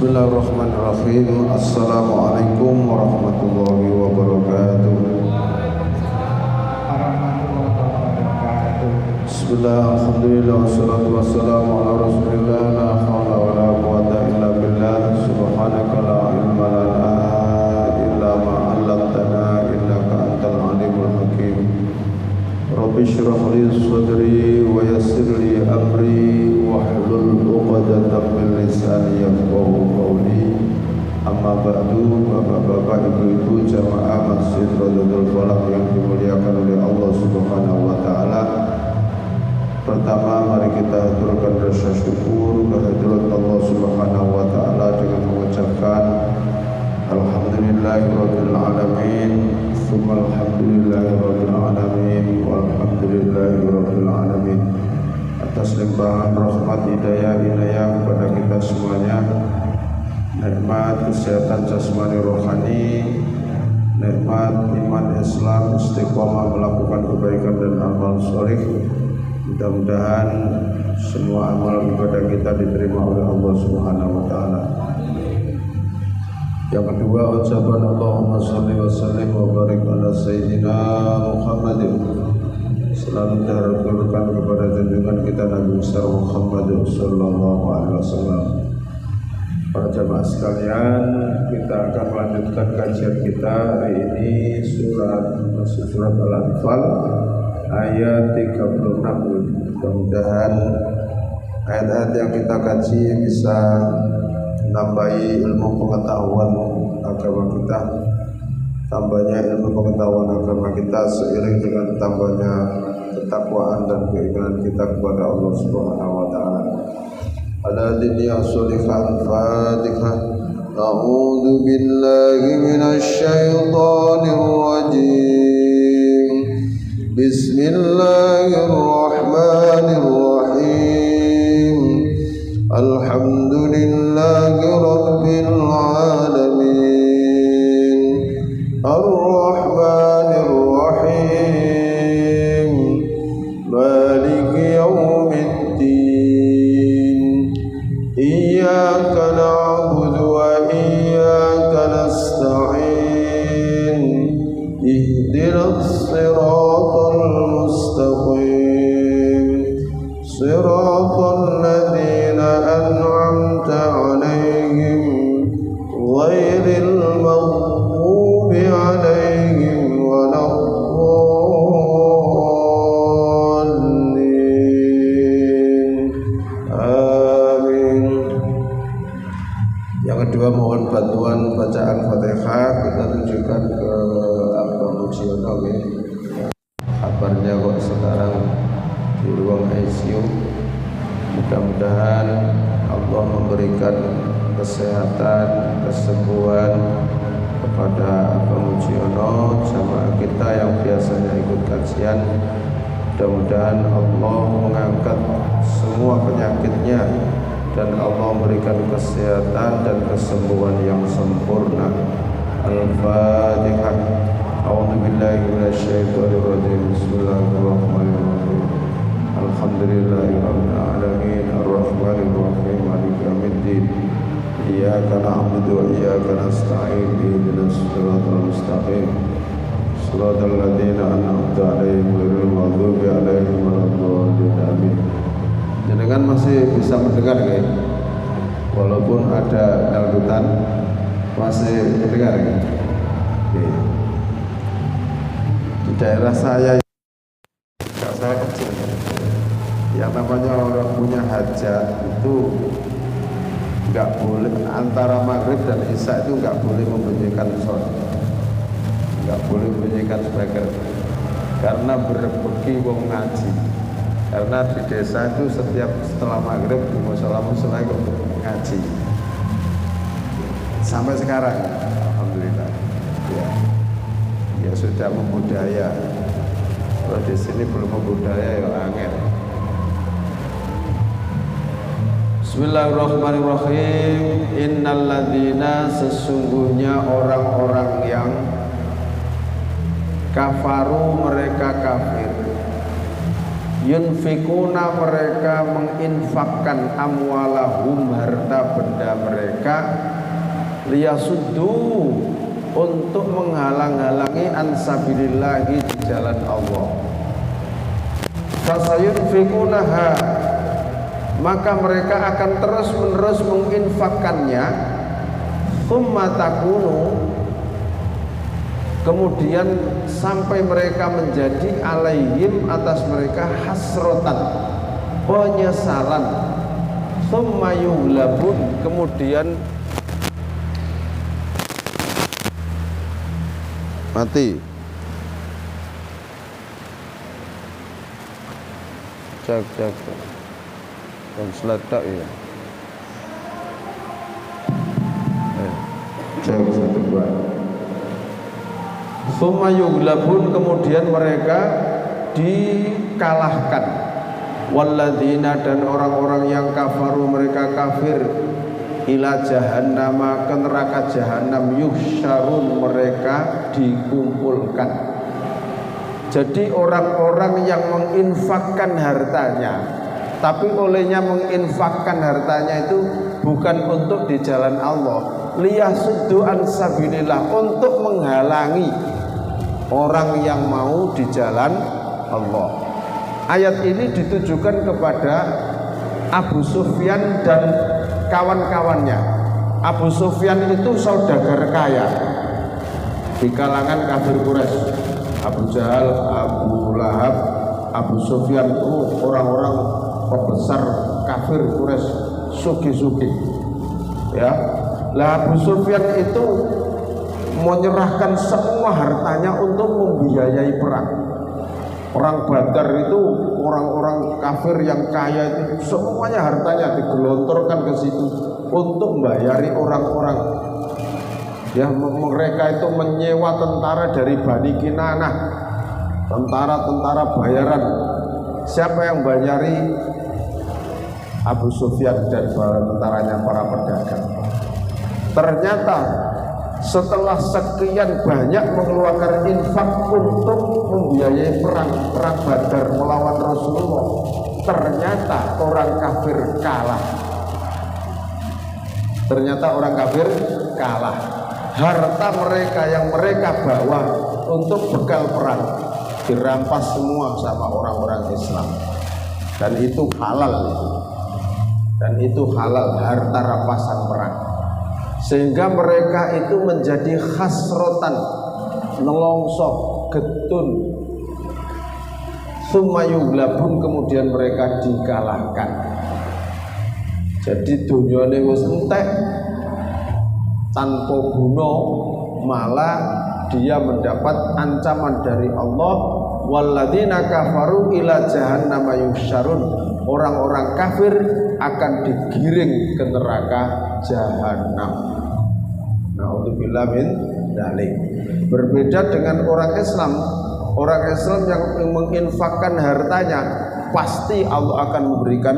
Bismillahirrahmanirrahim. Assalamualaikum warahmatullahi wabarakatuh. Bismillah, alhamdulillah, wassalatu wassalamu ala rasulillah. La hawla wa la quwata illa billah. Subhanaka la ilma lana illa ma 'allamtana innaka antal alimul hakim. Rabbi shrah li sadri wa yassir li amri wahlul 'uqdatam min lisani yafqahu qawli. Amma ba'du, bapak-bapak, ibu-ibu jamaah Masjid Raudatul Falaq yang dimuliakan oleh Allah Subhanahu wa taala. Pertama, mari kita haturkan rasa syukur kehadirat Allah Subhanahu wa taala dengan mengucapkan alhamdulillahirabbil alamin. Alhamdulillahirabbil alamin walhamdulillahirabbil alamin. Atas limpahan rahmat hidayah inayah kepada kita semuanya, nikmat kesehatan jasmani rohani, nikmat iman Islam, istiqomah melakukan kebaikan dan amal soleh. Mudah-mudahan semua amal ibadah kita diterima oleh Allah Subhanahu wa taala. Yang kedua, ucapan Allahumma shalli wa sallim wa barik ala sayyidina Muhammadin. Selalu diharapkan kepada junjungan kita Nabi besar Muhammad sallallahu alaihi wasallam. Para jamaah sekalian, kita akan melanjutkan kajian kita hari ini surat Al-Anfal ayat 36. Mudah-mudahan ayat-ayat yang kita kaji bisa menambahi ilmu pengetahuan agama kita, tambahnya ilmu pengetahuan agama kita seiring dengan tambahnya ketakwaan dan keimanan kita kepada Allah Subhanahu wa taala. Al-adin ya sulifan Fatihah. A'udzu billahi minasy syaithanir rajim. Bismillahirrahmanirrahim. Alhamdulillahi rabbil alamin. Ar-Rahmanir Rahim. Maliki yaumiddin. Iyyaka na'budu wa iyyaka nasta'in. Ihdinas siratal mustaqim. Siratal ladzina an'amta 'alaihim ghairil maghdubi 'alaihim waladdallin. Amin. Yang kedua, mohon bantuan bacaan Fatihah. Kita tujukan ke Abang Mujiono. Kabarnya kok sekarang di ruang ICU. Mudah-mudahan Allah memberikan kesehatan, kesembuhan kepada Abang Mujiono, jamaah kita yang biasanya ikut kajian. Mudah-mudahan Allah mengangkat semua penyakitnya dan Allah memberikan kesehatan dan kesembuhan yang sempurna. Al-Fatihah. A'udzu billahi minasyaitonir rajim. Bismillahirrahmanirrahim. Alhamdulillahirabbil alamin. Ar-Rahmanir Rahim. Maliki yaumiddin. Iyyaka na'budu wa iyyaka nasta'in. Ihdinas siratal mustaqim. Siratal ladzina an'amta 'alaihim ghairil maghdubi 'alaihim waladdallin. Amin. Jenengan masih bisa mendengar nggih? Walaupun ada dangdutan masih mendengar nggih? Di daerah saya kecil, yang namanya orang punya hajat itu nggak boleh antara maghrib dan isya itu nggak boleh membunyikan sound, nggak boleh membunyikan speaker karena berbeki wong ngaji. Karena di desa itu setiap setelah maghrib di musala-musala itu ngaji sampai sekarang, alhamdulillah. Ya sudah membudaya. Kalau di sini belum membudaya ya angin. Bismillahirrahmanirrahim. Innalladzina, sesungguhnya orang-orang yang kafaru, mereka kafir, yunfikuna, mereka menginfakkan amwalahum, harta benda kepada mereka liyasuddu, untuk menghalang-halangi ansabilillahi, di jalan Allah. Fasayunfikunaha, maka mereka akan terus-menerus menginfakkannya. Tsumma takunu, kemudian sampai mereka menjadi alaihim, atas mereka hasrotan, penyesalan. Tsumma yughlabun, kemudian mati. Cek dan seledak ya. Cek satu buat. Tsumma yughlabun, kemudian mereka dikalahkan. Walladzina, dan orang-orang yang kafaru, mereka kafir, ila jahannama, ke neraka jahanam, yuhsyarun, mereka dikumpulkan. Jadi orang-orang yang menginfakkan hartanya, tapi olehnya menginfakkan hartanya itu bukan untuk di jalan Allah, liyasuddu ansabilillah, untuk menghalangi orang yang mau di jalan Allah. Ayat ini ditujukan kepada Abu Sufyan dan kawan-kawannya. Abu Sufyan itu saudagar kaya di kalangan kafir Quraisy. Abu Jahal, Abu Lahab, Abu Sufyan itu orang-orang pembesar kafir Quraisy, suki-suki. Ya, lah Abu Sufyan itu menyerahkan semua hartanya untuk membiayai perang. Perang Badar itu orang-orang kafir yang kaya itu semuanya hartanya digelontorkan ke situ untuk membayari orang-orang. Ya, mereka itu menyewa tentara dari Bani Kinanah, tentara-tentara bayaran. Siapa yang bayari? Abu Sufyan dan tentaranya, para pedagang. Ternyata setelah sekian banyak mengeluarkan infak untuk membiayai perang Badar melawan Rasulullah, ternyata orang kafir kalah. Ternyata orang kafir kalah. Harta mereka yang mereka bawa untuk bekal perang dirampas semua sama orang-orang Islam, dan itu halal itu. Dan itu halal, harta rampasan perang. Sehingga mereka itu menjadi hasrotan, nelongso, getun. Tsumma yughlabun, kemudian mereka dikalahkan. Jadi dunyane wis entek, tanpa guna, malah dia mendapat ancaman dari Allah. Walladzina kafaru ila jahannama yuhsyarun, orang-orang kafir akan digiring ke neraka jahanam. Na'udzubillah min dzalik. Berbeda dengan orang Islam yang menginfakkan hartanya, pasti Allah akan memberikan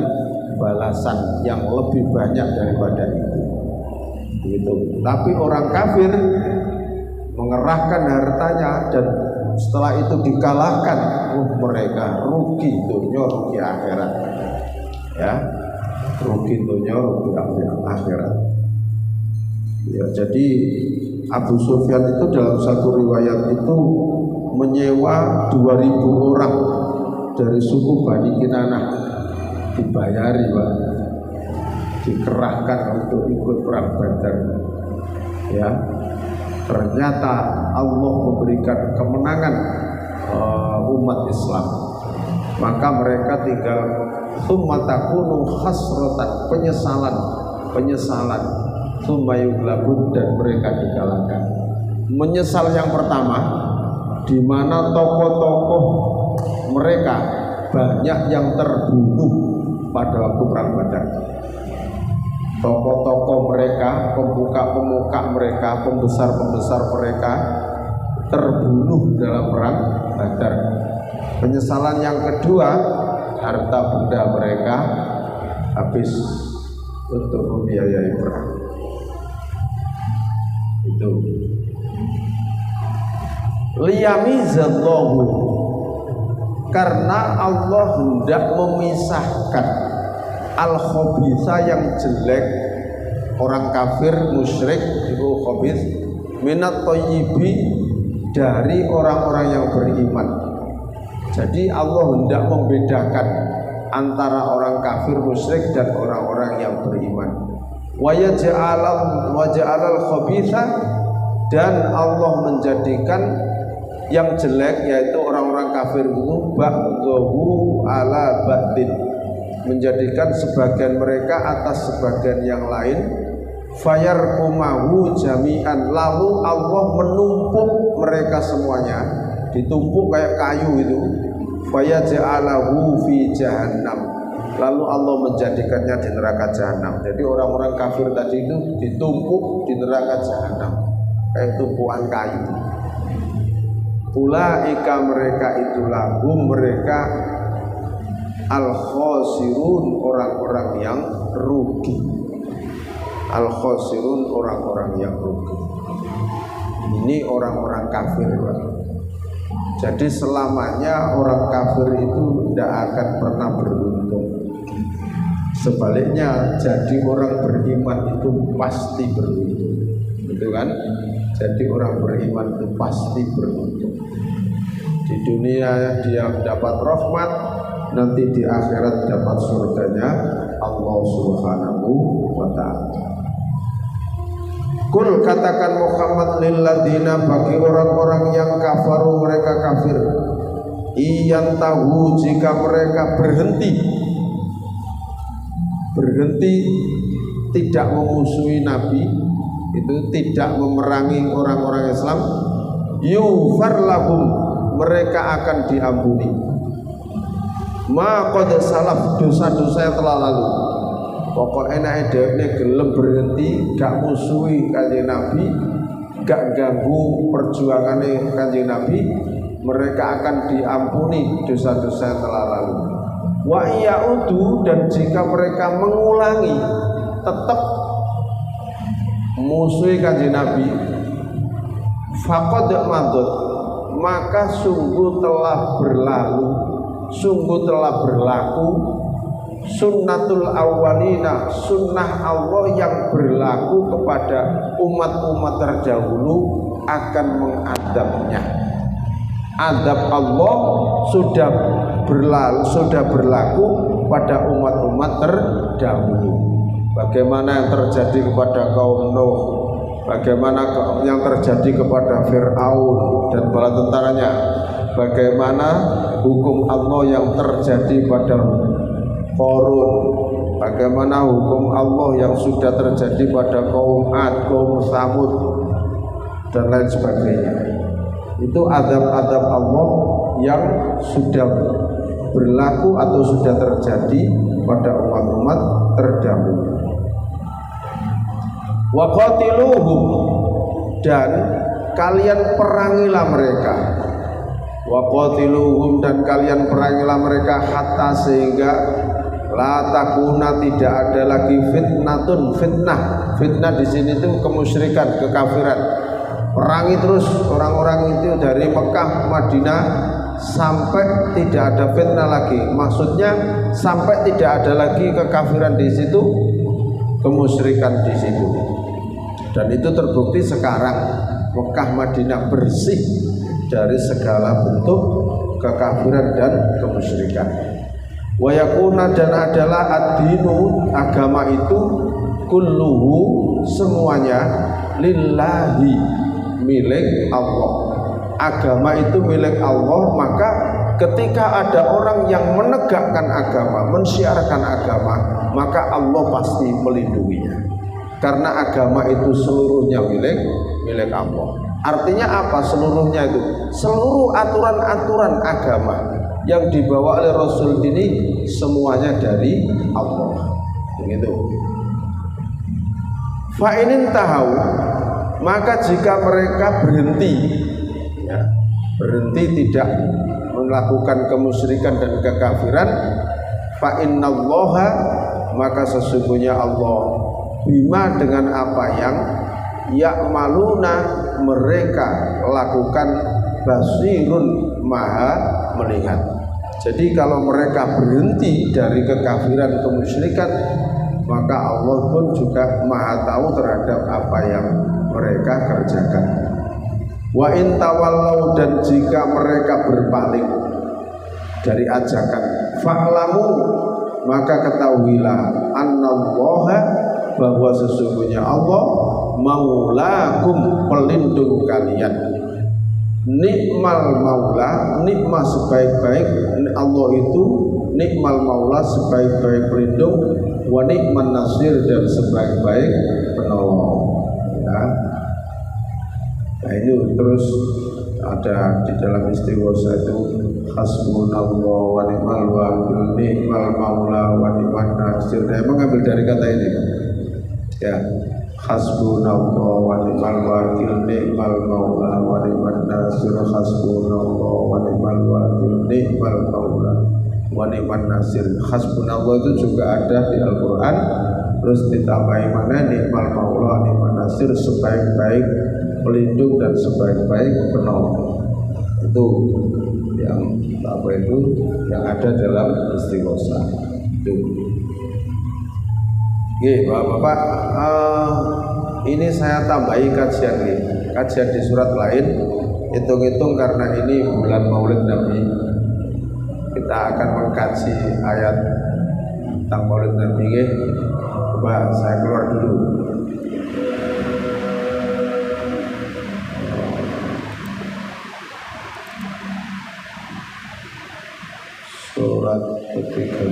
balasan yang lebih banyak daripada itu. Gitu. Tapi orang kafir mengerahkan hartanya dan setelah itu dikalahkan, mereka rugi dunia, rugi akhirat. Ya, rugi dunia, rugi akhirat. Ya, jadi Abu Sufyan itu dalam satu riwayat itu menyewa 2000 orang dari suku Bani Kinanah, dibayari, Pak, dikerahkan untuk ikut perang Badar. Ya, ternyata Allah memberikan kemenangan umat Islam, maka mereka tinggal tsumma takunu hasratan, penyesalan, tsumma yughlabun, dan mereka dikalahkan. Menyesal yang pertama, di mana tokoh-tokoh mereka banyak yang terbunuh pada waktu perang Badar. Tokoh-tokoh mereka, pemuka-pemuka mereka, pembesar-pembesar mereka terbunuh dalam perang Badar. Penyesalan yang kedua, harta benda mereka habis untuk membiayai perang. Itu liyamizallahu, karena Allah hendak memisahkan al-khabitha, yang jelek, orang kafir musyrik itu khabith, minat thayyibi dari orang-orang yang beriman. Jadi Allah hendak membedakan antara orang kafir musyrik dan orang-orang yang beriman. Wa ja'alal khabitha, dan Allah menjadikan yang jelek yaitu orang-orang kafir itu ba'dhu ala ba'din, menjadikan sebagian mereka atas sebagian yang lain, fayarqumahu jami'an, lalu Allah menumpuk mereka semuanya, ditumpuk kayak kayu itu, fayaj'alahu fi jahannam, lalu Allah menjadikannya di neraka jahanam. Jadi orang-orang kafir tadi itu ditumpuk di neraka jahanam kayak tumpukan kayu. Ulaika, mereka itulah mereka al-khosirun, orang-orang yang rugi. Al-khosirun, orang-orang yang rugi. Ini orang-orang kafir, Pak. Jadi selamanya orang kafir itu tidak akan pernah beruntung. Sebaliknya, jadi orang beriman itu pasti beruntung, gitu kan? Jadi orang beriman itu pasti beruntung. Di dunia dia dapat rahmat, nanti di akhirat dapat surganya Allah Subhanahu wa ta'ala. Kul, katakan Muhammad, lilladzina, bagi orang-orang yang kafaru, mereka kafir, iyan tahu, jika mereka berhenti tidak memusuhi Nabi, itu tidak memerangi orang-orang Islam, yufar lahum, mereka akan diampuni ma qad salaf, dosa-dosa yang telah lalu. Pokoknya enak edepnya gelem berhenti, gak musuhi kanjeng Nabi, gak ganggu perjuangannya kanjeng Nabi, mereka akan diampuni dosa-dosa yang telah lalu. Wa ya'udu, dan jika mereka mengulangi tetap musuhi kanjeng Nabi, faqad madad, maka sungguh telah berlalu, sungguh telah berlaku sunnatul awwalina, sunnah Allah yang berlaku kepada umat-umat terdahulu akan mengadabnya. Adab Allah sudah berlaku pada umat-umat terdahulu. Bagaimana yang terjadi kepada kaum Nuh, bagaimana yang terjadi kepada Fir'aun dan bala tentaranya, bagaimana hukum Allah yang terjadi pada Qarun, bagaimana hukum Allah yang sudah terjadi pada kaum Ad, kaum Samud, dan lain sebagainya. Itu adab-adab Allah yang sudah berlaku atau sudah terjadi pada umat-umat terdahulu. Wa qatiluhum, dan kalian perangilah mereka. Wa qatiluhum, dan kalian perangilah mereka, hatta sehingga la takuna, tidak ada lagi fitnatun, fitnah. Fitnah di sini itu kemusyrikan, kekafiran. Perangi terus orang-orang itu dari Mekah, Madinah sampai tidak ada fitnah lagi. Maksudnya sampai tidak ada lagi kekafiran di situ, kemusyrikan di situ. Dan itu terbukti sekarang Mekah, Madinah bersih dari segala bentuk kekafiran dan kemusyrikan. Wa yakuna, dan adalah ad-dinu, agama itu, kulluhu, semuanya, lillahi, milik Allah. Agama itu milik Allah, maka ketika ada orang yang menegakkan agama, mensyiarkan agama, maka Allah pasti melindunginya. Karena agama itu seluruhnya milik Allah. Artinya apa seluruhnya itu? Seluruh aturan-aturan agama yang dibawa oleh Rasul ini semuanya dari Allah. Begitu. Fa inin tahu, maka jika mereka berhenti, ya, berhenti tidak melakukan kemusyrikan dan kekafiran, fa innallaha, maka sesungguhnya Allah, bima, dengan apa yang ya'maluna, mereka lakukan, basirun, maha melihat. Jadi kalau mereka berhenti dari kekafiran, kemusyrikan, maka Allah pun juga Maha tahu terhadap apa yang mereka kerjakan. Wa in tawallau, dan jika mereka berpaling dari ajakan, fa'lamu, maka ketahuilah annallaha, bahwa sesungguhnya Allah maulakum, pelindung kalian. Nikmal maula, nikmat sebaik-baik Allah itu, nikmal maula sebaik-baik pelindung, wa nikman nasir, dan sebaik-baik penolong. Ya. Nah ini terus ada di dalam istighosa itu hasbunallah wa ni'mal wakil, ni'mal maula wa ni'man nasir. Saya mengambil dari kata ini. Ya, hasbunallah wa ni'mal wakil, ni'mal maula wa ni'man nasir. Hasbunallah wa ni'mal wakil, ni'mal maula wa ni'man nasir. Hasbunallah itu juga ada di Al-Qur'an. Terus ditambahi mana ni'mal maula, ni'man nasir, sebaik-baik pelindung dan sebaik-baik penolong. Itu yang apa itu yang ada dalam istighosa itu. Oke, Bapak-bapak, ini saya tambahi kajian nih, kajian di surat lain. Hitung-hitung karena ini bulan Maulid Nabi, kita akan mengkaji ayat tentang Maulid Nabi. Coba saya keluar dulu. Surat ketiga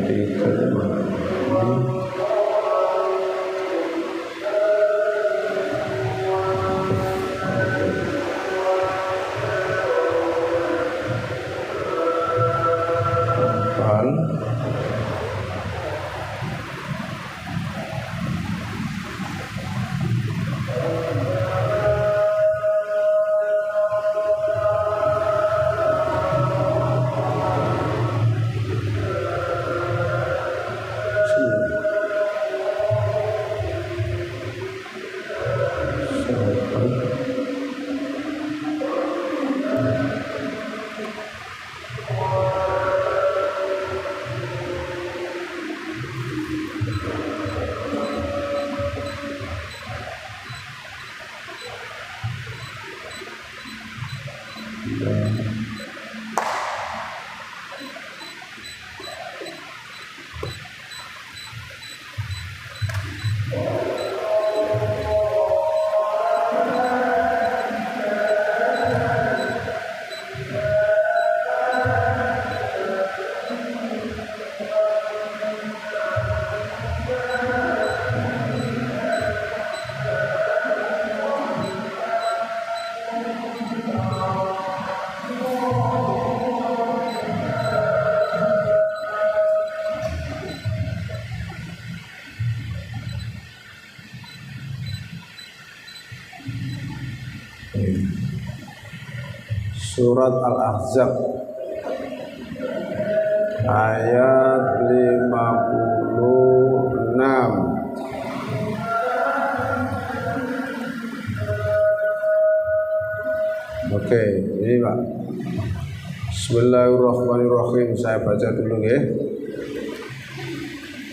Surat Al-Ahzab ayat 56. Oke, ini Pak. Bismillahirrahmanirrahim. Saya baca dulu ya.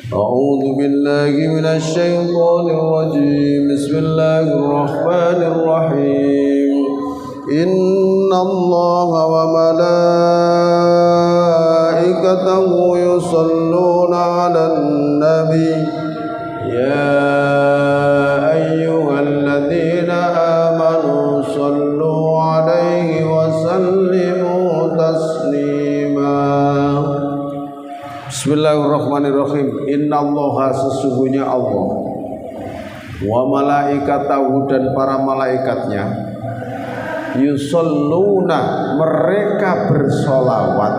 A'udzu billahi minasy syaithanir rajim. Bismillahirrahmanirrahim. Innallaha wa malaikatahu yusholluna 'alan nabi ya ayyuhalladzina amanu shallu 'alaihi wa sallimu taslima. Bismillahirrahmanirrahim. Innallaha, sesungguhnya Allah, wa malaikatahu, dan para malaikatnya, yusholluna, mereka bersolawat,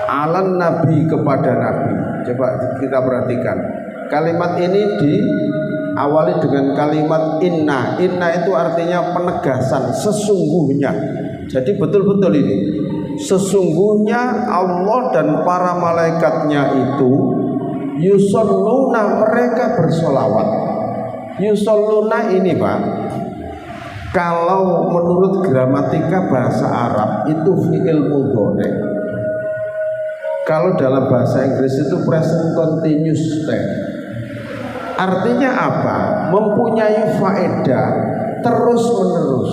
alan nabi, kepada nabi. Coba kita perhatikan, kalimat ini diawali dengan kalimat inna. Inna itu artinya penegasan, sesungguhnya. Jadi betul-betul ini, sesungguhnya Allah dan para malaikatnya itu yusholluna, mereka bersolawat. Yusholluna ini Pak, kalau menurut gramatika bahasa Arab itu fi'il mudhari. Kalau dalam bahasa Inggris itu present continuous tense. Artinya apa? Mempunyai faedah terus menerus.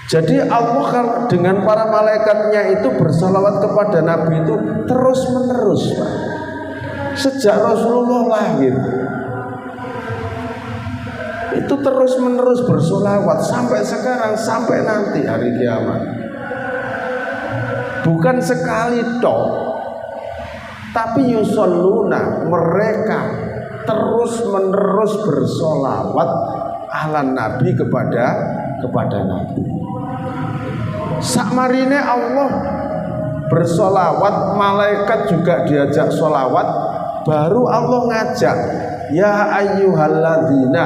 Jadi Allah dengan para malaikatnya itu bersalawat kepada Nabi itu terus menerus, Pak. Sejak Rasulullah lahir itu terus menerus bersolawat sampai sekarang, sampai nanti hari kiamat. Bukan sekali toh, tapi yusalluna, mereka terus menerus bersolawat ala Nabi kepada Nabi. Sakmarine Allah bersolawat, malaikat juga diajak solawat. Baru Allah ngajak, ya ayyuhalladzina,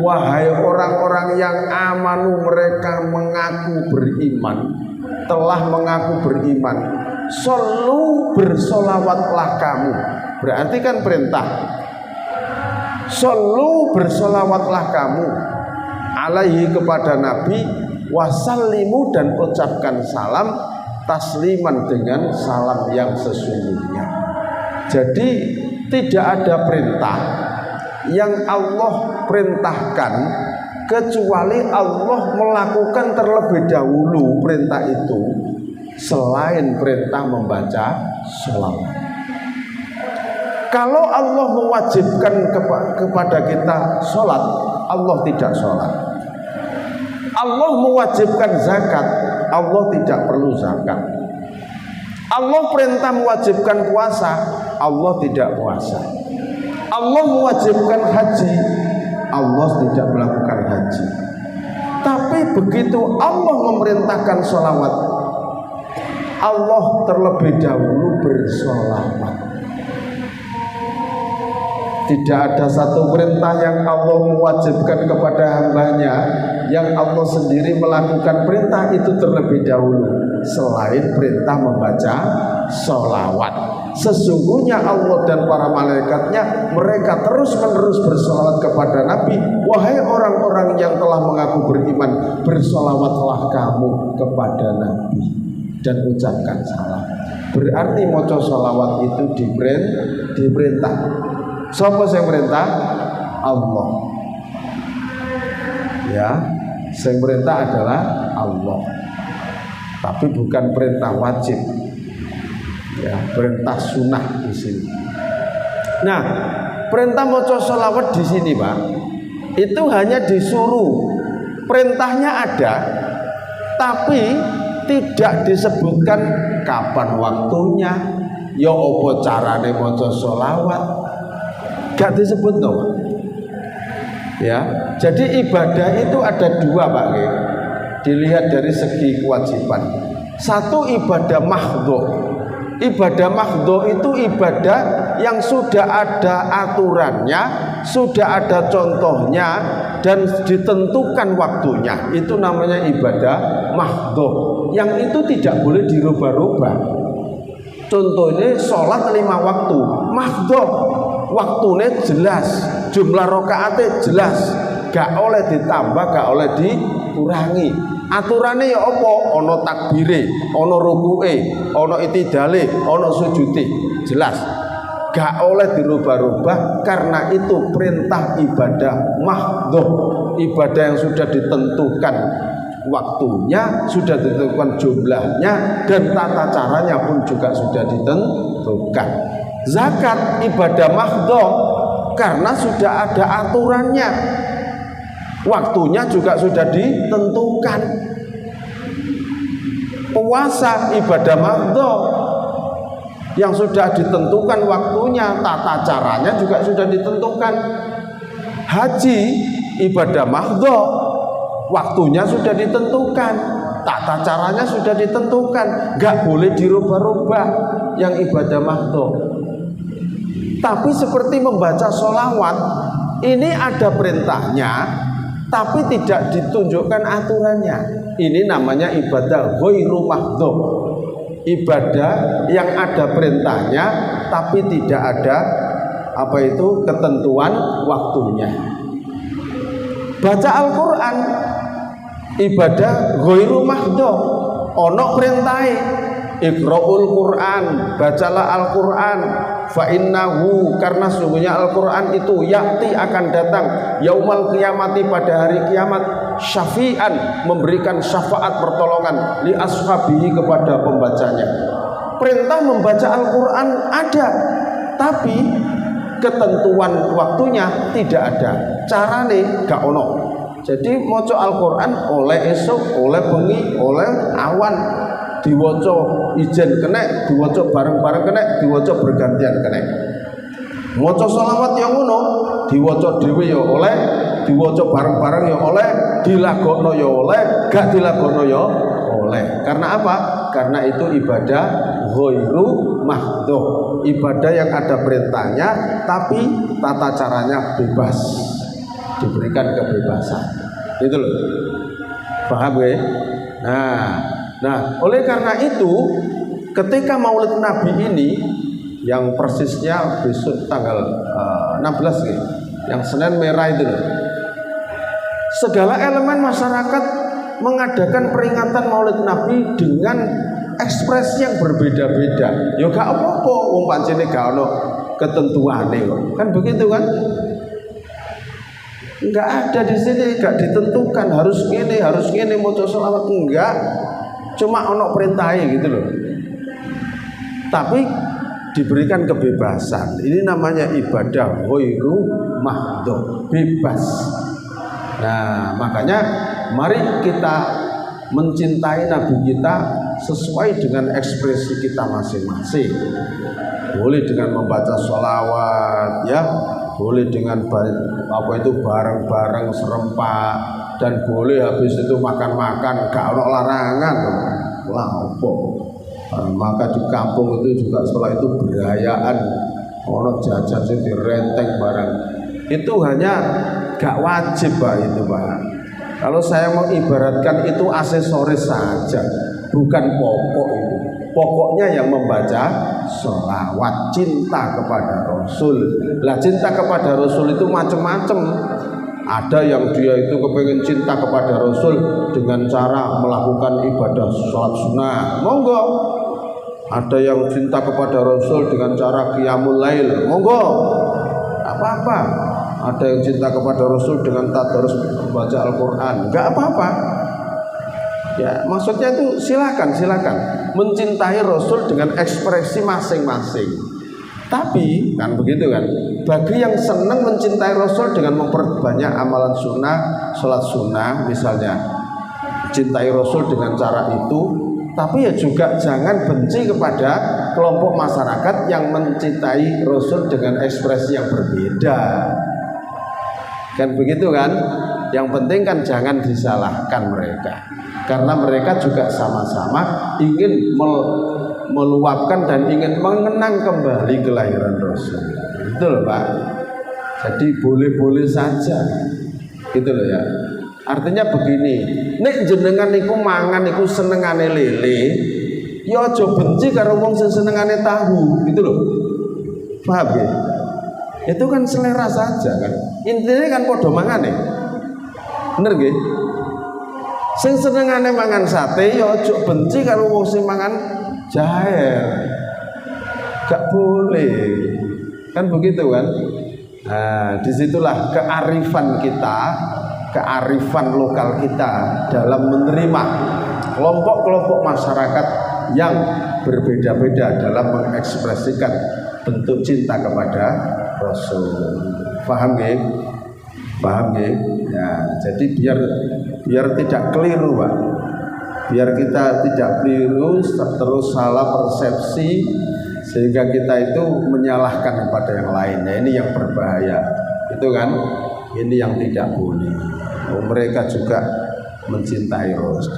wahai orang-orang yang amanu, mereka mengaku beriman, telah mengaku beriman, solu bersolawatlah kamu. Berarti kan perintah, solu bersolawatlah kamu alaihi kepada Nabi, wasallimu dan ucapkan salam tasliman dengan salam yang sesungguhnya. Jadi tidak ada perintah yang Allah perintahkan kecuali Allah melakukan terlebih dahulu perintah itu selain perintah membaca sholawat. Kalau Allah mewajibkan kepada kita sholat, Allah tidak sholat. Allah mewajibkan zakat, Allah tidak perlu zakat. Allah perintah mewajibkan puasa, Allah tidak puasa. Allah mewajibkan haji, Allah tidak melakukan haji. Tapi begitu Allah memerintahkan sholawat, Allah terlebih dahulu bersolawat. Tidak ada satu perintah yang Allah mewajibkan kepada hambanya yang Allah sendiri melakukan perintah itu terlebih dahulu selain perintah membaca sholawat. Sesungguhnya Allah dan para malaikatnya mereka terus menerus bersolawat kepada Nabi. Wahai orang-orang yang telah mengaku beriman, bersolawatlah kamu kepada Nabi dan ucapkan salam. Berarti maca sholawat itu diperintah. Siapa yang perintah? Allah. Ya, yang perintah adalah Allah. Tapi bukan perintah wajib. Ya, perintah sunnah di sini. Nah, perintah maca sholawat di sini, Pak, itu hanya disuruh. Perintahnya ada, tapi tidak disebutkan kapan waktunya, ya apa carane maca sholawat. Gak disebut no. Ya, jadi ibadah itu ada dua, Pak. Dilihat dari segi kewajiban. Satu ibadah mahdhu. Ibadah mahdhu itu ibadah yang sudah ada aturannya, sudah ada contohnya dan ditentukan waktunya. Itu namanya ibadah mahdhu. Yang itu tidak boleh dirubah-rubah. Contohnya sholat 5 waktu mahdhu. Waktunya jelas, jumlah rakaatnya jelas, gak oleh ditambah, gak oleh dikurangi. Aturannya ya apa? Ono takbire, ono ruku'e, ono itidale, ono sujudi, jelas. Gak oleh dirubah-rubah karena itu perintah ibadah mahdhu, ibadah yang sudah ditentukan waktunya, sudah ditentukan jumlahnya, dan tata caranya pun juga sudah ditentukan. Zakat ibadah mahdhu karena sudah ada aturannya, waktunya juga sudah ditentukan. Puasa ibadah mahdhu yang sudah ditentukan waktunya, tata caranya juga sudah ditentukan. Haji ibadah mahdhu, waktunya sudah ditentukan, tata caranya sudah ditentukan, gak boleh dirubah-rubah yang ibadah mahdhu. Tapi seperti membaca sholawat, ini ada perintahnya, tapi tidak ditunjukkan aturannya. Ini namanya ibadah ghairu mahdhu, ibadah yang ada perintahnya, tapi tidak ada ketentuan waktunya. Baca Al-Quran, ibadah ghairu mahdhu, ono perintahe, iqra'ul Quran, bacalah Al-Quran. Fa innahu, karena sungguhnya Al-Quran itu yakti akan datang yaumal qiyamati, pada hari kiamat, syafi'an, memberikan syafaat pertolongan li ashabihi, kepada pembacanya. Perintah membaca Al-Quran ada, tapi ketentuan waktunya tidak ada, carane gak ono. Jadi maca Al-Quran oleh esok, oleh bengi, oleh awan, diwaca ijen kena, diwaca bareng-bareng kena, diwaca bergantian kena. Maca sholawat yang ngono, diwaca dhewe ya oleh, diwaca bareng-bareng ya oleh, dilagokno ya oleh, gak dilagokno ya oleh. Karena apa? Karena itu ibadah ghairu mahdhuf, ibadah yang ada perintahnya tapi tata caranya bebas, diberikan kebebasan. Itu loh. Paham ya? Nah, oleh karena itu ketika Maulid Nabi ini yang persisnya besok tanggal 16 nih, yang Senin Merah itu loh. Segala elemen masyarakat mengadakan peringatan Maulid Nabi dengan ekspresi yang berbeda-beda. Ya gak apa-apa, wong pancene gak ono ketentuane kok. Kan begitu kan? Enggak ada di sini, enggak ditentukan harus gini maca selawat, enggak. Cuma ono perintahnya gitu loh. Tapi diberikan kebebasan. Ini namanya ibadah ghairu mahdhuf, bebas. Nah, makanya mari kita mencintai Nabi kita sesuai dengan ekspresi kita masing-masing. Boleh dengan membaca sholawat, ya, boleh dengan bareng-bareng serempak, dan boleh habis itu makan-makan, gak ada larangan. Lah apa? Maka di kampung itu juga setelah itu berayaan, ono jajan sing direnteng barang. Itu hanya gak wajib Pak itu Pak. Kalau saya mau ibaratkan itu aksesoris saja, bukan pokok itu. Pokoknya yang membaca sholawat, cinta kepada Rasul. Lah cinta kepada Rasul itu macam-macam. Ada yang dia itu kepengen cinta kepada Rasul dengan cara melakukan ibadah sholat sunnah, monggo. Ada yang cinta kepada Rasul dengan cara qiyamul lail, monggo. Apa-apa. Ada yang cinta kepada Rasul dengan tadarus membaca Al-Quran, enggak apa-apa. Ya, maksudnya itu silakan mencintai Rasul dengan ekspresi masing-masing. Tapi kan begitu kan, bagi yang senang mencintai Rasul dengan memperbanyak amalan sunnah, sholat sunnah misalnya, cintai Rasul dengan cara itu. Tapi ya juga jangan benci kepada kelompok masyarakat yang mencintai Rasul dengan ekspresi yang berbeda. Kan begitu kan? Yang penting kan jangan disalahkan mereka, karena mereka juga sama-sama ingin meluapkan dan ingin mengenang kembali kelahiran Rasul. Itu loh Pak. Jadi boleh-boleh saja, gitu loh ya. Artinya begini, nek jenengan niku mangan niku senengane lele, ya aja benci karo wong sing senengane tahu, gitu loh. Paham ya? Itu kan selera saja kan. Intinya kan padha mangane. Bener nggih? Sing senengane mangan sate ya aja benci karo wong sing mangan jahe. Gak boleh. Kan begitu kan? Nah, disitulah kearifan kita, kearifan lokal kita dalam menerima kelompok-kelompok masyarakat yang berbeda-beda dalam mengekspresikan bentuk cinta kepada Rasul. Paham nggih? Paham nggih? Ya, jadi biar tidak keliru, Pak. Biar kita tidak keliru terus salah persepsi sehingga kita itu menyalahkan kepada yang lain. Nah, ini yang berbahaya. Itu kan? Ini yang tidak boleh. Mereka juga mencintai Rasul.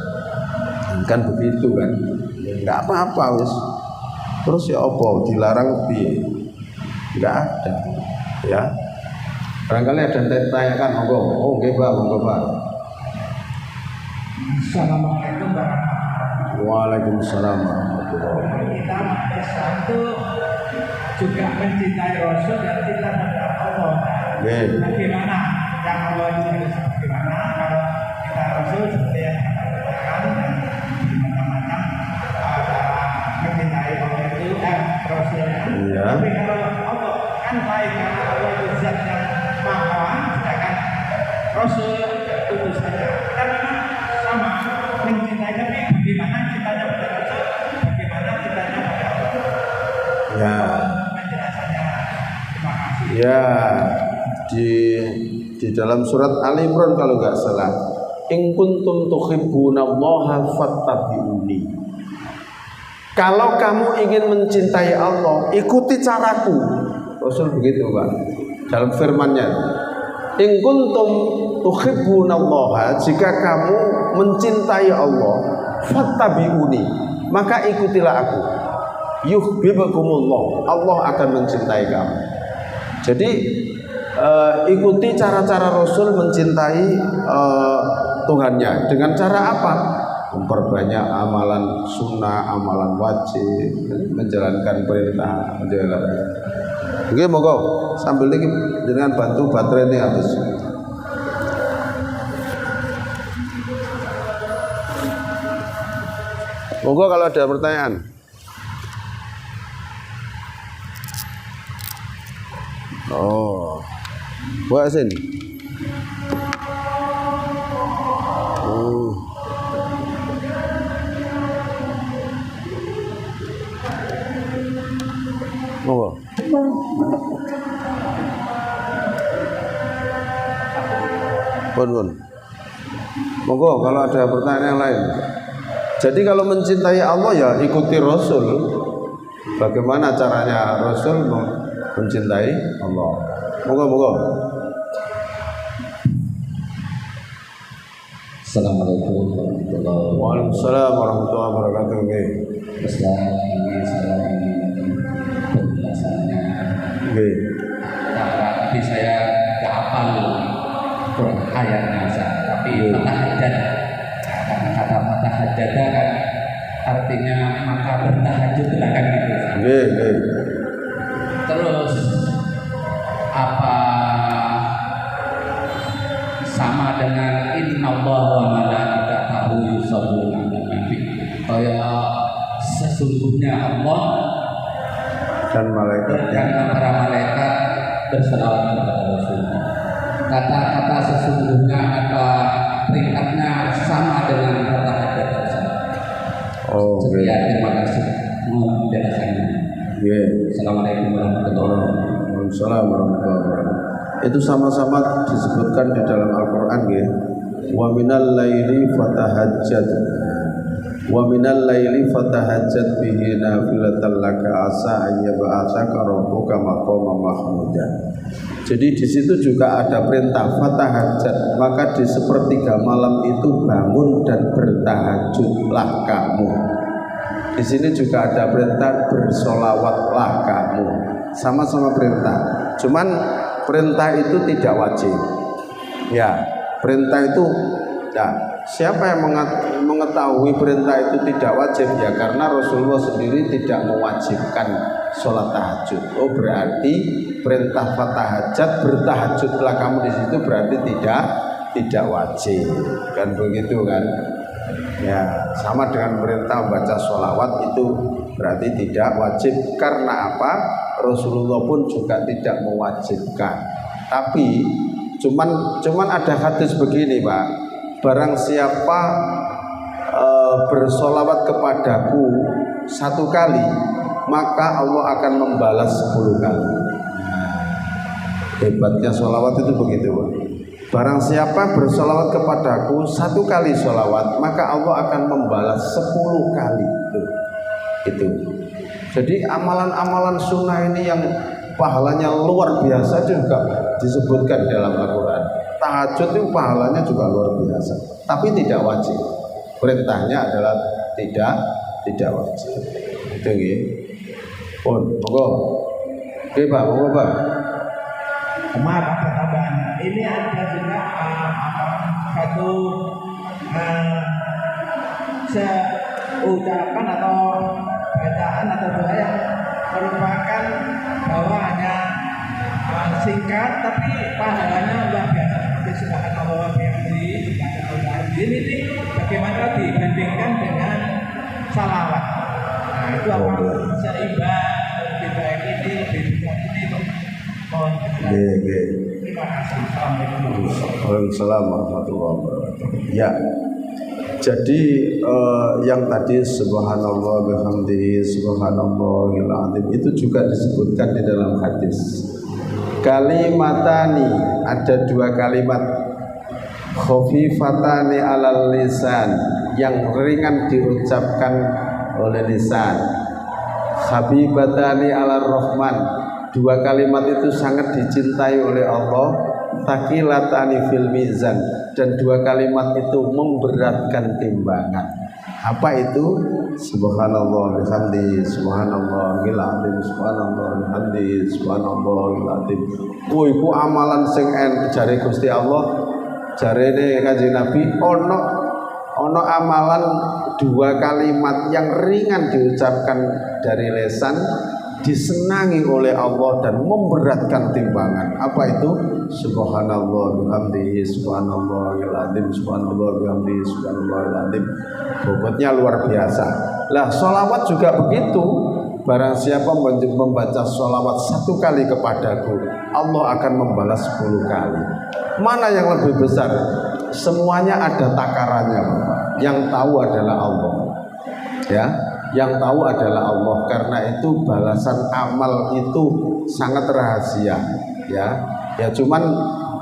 Kan begitu kan? Enggak apa-apa wis. Terus ya apa dilarang piye? Enggak ada. Ya. Barangkali ada yang ditanyakan, monggo. Oh, nggih, Pak, monggo, Pak. Assalamualaikum warahmatullahi wabarakatuh. Waalaikumsalam warahmatullahi wabarakatuh. Kita Islam itu juga mencintai Rasul dan cinta kepada Allah. Bagaimana yang Allah itu harus bagaimana kalau kita Rasul seperti yang kita katakan dan macam-macam mencintai Allah itu Rasulnya. Iya. Tapi kalau Rasul utusannya. Kita memang sama mencintai, tapi bagaimana cintanya pada Rasul, bagaimana cintanya pada Allah. Ya. Penjelasannya. Terima kasih. Ya, di dalam surat Ali Imran kalau nggak salah, in kuntum tuhibbunallaha fattabi'uni. Kalau kamu ingin mencintai Allah, ikuti caraku. Rasul begitu, Pak. Dalam firman-Nya, in kuntum tuhibbunallaha, jika kamu mencintai Allah, fattabi'uni, maka ikutilah aku. Yuhibbukumullah, Allah akan mencintai kamu. Jadi ikuti cara-cara Rasul mencintai Tuhannya. Dengan cara apa? Memperbanyak amalan sunnah, amalan wajib, menjalankan perintah, menjalankan. Oke, monggo sambil ini dengan bantu baterai ini habis. Monggo kalau ada pertanyaan. Oh, buat sini. Monggo. Pun. Monggo kalau ada pertanyaan yang lain. Jadi kalau mencintai Allah ya ikuti Rasul. Bagaimana caranya Rasul mencintai Allah? Monggo. Assalamualaikum warahmatullahi wabarakatuh. Waalaikumsalam warahmatullahi wabarakatuh. Islam ini saya ingin penjelasannya. Tapi saya tidak hafal ayatnya, tapi fatahajjad. Kata fatahajjad kan artinya maka bertahajudlah kan gitu. Terus apa sama dengan innallaha wa malaikatahu yusholluna 'alan nabi? Kayak sesungguhnya Allah dan malaikatnya dan para malaikat berselawat kepada Rasulullah. Kata-kata sesungguhnya atau perintahnya sama dengan kata hadap tersebut. Oh, sekian, terima kasih. Mohon penjelasannya. Assalamualaikum warahmatullahi wabarakatuh. Waalaikumsalam warahmatullahi wabarakatuh. Itu sama-sama disebutkan di dalam Al-Qur'an ya. Wa minal laili fatahajjad. Wa minal laili fatahajjad bihi nafilatan laka asa ayyab'atsaka rabbuka maqaman mahmuda. Jadi di situ juga ada perintah fatahajjad, maka di sepertiga malam itu bangun dan bertahajudlah kamu. Di sini juga ada perintah bersolawatlah kamu. Sama-sama perintah. Cuman perintah itu tidak wajib. Ya, perintah itu ya, siapa yang mengetahui perintah itu tidak wajib ya karena Rasulullah sendiri tidak mewajibkan sholat tahajud. Oh berarti perintah fatahajat bertahajudlah kamu di situ berarti tidak wajib kan begitu kan? Ya sama dengan perintah membaca sholawat itu berarti tidak wajib karena apa? Rasulullah pun juga tidak mewajibkan. Tapi cuman ada hadis begini Pak. Barang siapa bersolawat kepadaku 1 kali, maka Allah akan membalas 10 kali. Hebatnya solawat itu begitu, Pak. Barang siapa bersolawat kepadaku 1 kali solawat, maka Allah akan membalas 10 kali. Itu. Jadi amalan-amalan sunnah ini yang pahalanya luar biasa juga disebutkan dalam Al-Quran. Tahajud itu pahalanya juga luar biasa, tapi tidak wajib. Perintahnya adalah tidak wajib. Itu nggih. Pun, monggo. Oke, Pak, monggo, Pak. Maaf tambahan. Ini ada juga satu ucapan atau bacaan atau doa yang merupakan bahwa hanya singkat tapi pahalanya luar biasa seperti subhanallah wa bihamdihi ini bagaimana dibandingkan dengan salawat. Nah itu apa seimbang dibagi ini mohon terima kasih. Assalamualaikum. Waalaikumsalam warahmatullahi wabarakatuh. Ya. Jadi yang tadi subhanallah bihamdihi subhanallahil azim itu juga disebutkan di dalam hadis. Kalimatani, ada dua kalimat khafifatani alal lisan, yang ringan diucapkan oleh lisan. Habibatani alal rahman, dua kalimat itu sangat dicintai oleh Allah. Taqilatani fil mizan, dan dua kalimat itu memberatkan timbangan. Apa itu? Subhanallah bihamdi subhanallahil azim subhanallah bihamdi subhanallahil azim. Oh, iku amalan sing jare Gusti Allah, jarene Kanjeng Nabi, ono amalan dua kalimat yang ringan diucapkan dari lisan, disenangi oleh Allah dan memberatkan timbangan. Apa itu? Subhanallah bihamdihi subhanallahil azim subhanallah bihamdihi subhanallahil azim. Bobotnya luar biasa. Lah, sholawat juga begitu. Barang siapa membaca sholawat 1 kali kepadaku, Allah akan membalas 10 kali. Mana yang lebih besar? Semuanya ada takarannya, Bapak. Yang tahu adalah Allah. Ya, yang tahu adalah Allah. Karena itu balasan amal itu sangat rahasia. Ya cuman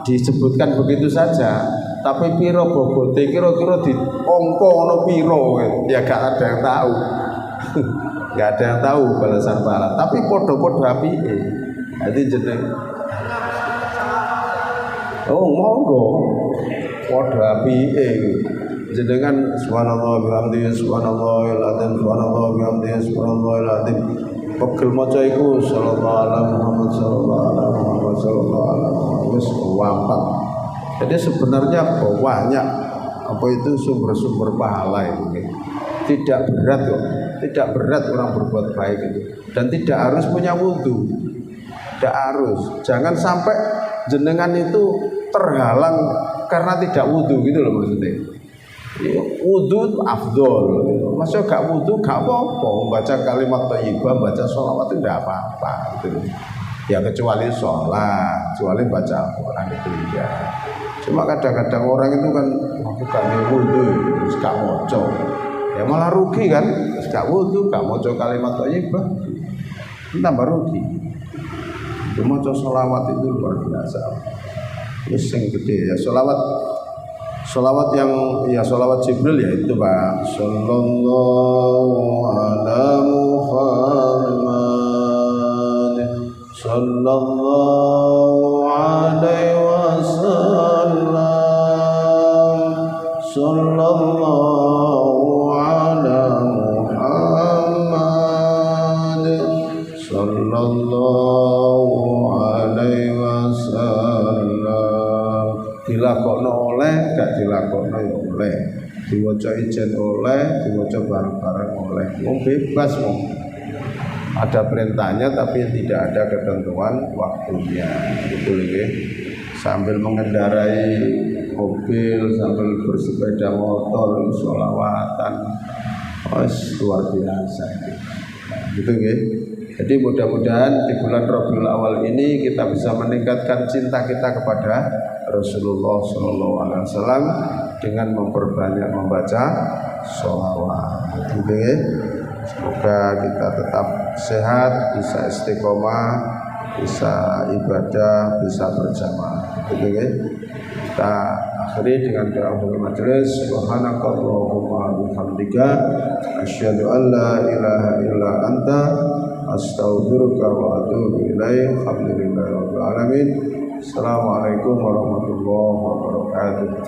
disebutkan begitu saja. Tapi piro bobote kira-kira di ongko ono piro, ya gak ada yang tahu. Gak ada yang tahu balasan pahala. Tapi podo-podo apike. Jadi jeneng. Oh, monggo. Podo apike. Jenengan subhanallah bihamdihi subhanallahil azim subhanallah bihamdihi subhanallahil azim. Pegel maca iku sallallahu alaihi Muhammad sallallahu alaihi Muhammad sallallahu alaihi wis gampang. Jadi sebenarnya banyak apa itu sumber-sumber pahala itu. Tidak berat kok. Tidak berat orang berbuat baik itu. Dan tidak harus punya wudu. Tidak harus. Jangan sampai jenengan itu terhalang karena tidak wudu gitu loh maksudnya. Wudu itu afdol. Masa gak wudu gak apa-apa. Baca kalimat thayyibah, baca sholawat itu tidak apa-apa gitu. Ya kecuali sholat, kecuali baca Al-Quran itu ya. Cuma kadang-kadang orang itu kan bukan wudu, gak moco. Ya malah rugi kan. Gak wudu, gak moco kalimat thayyibah, tambah rugi. Cuma moco sholawat itu luar biasa. Itu sing gede ya sholawat. Sholawat yang ya sholawat Jibril ya itu Pak. Sallallahu ala Muhammad sallallahu alaihi wasallam sallallahu ala Muhammad sallallahu alaihi wasallam. Dilakokno oleh, gak dilakokno ya oleh. Diwaca ijen oleh, diwaca bareng-bareng oleh. Wong bebas wong. Ada perintahnya tapi tidak ada ketentuan waktunya. Betul nggih. Sambil mengendarai mobil, sambil bersepeda motor, sholawatan. Luar biasa. Gitu nggih. Jadi mudah-mudahan di bulan Rabiul Awal ini kita bisa meningkatkan cinta kita kepada Rasulullah Sallallahu Alaihi Wasallam dengan memperbanyak membaca sholawat. Okay. Semoga kita tetap sehat, bisa istiqomah, bisa ibadah, bisa berjamaah. Okay. Kita akhiri dengan doa majelis. Subhanakallahumma bihamdika asyhadu an la ilaha illa anta astaghfiruka wa atubu ilaik. Alhamdulillahirabbil alamin. Assalamualaikum warahmatullahi wabarakatuh.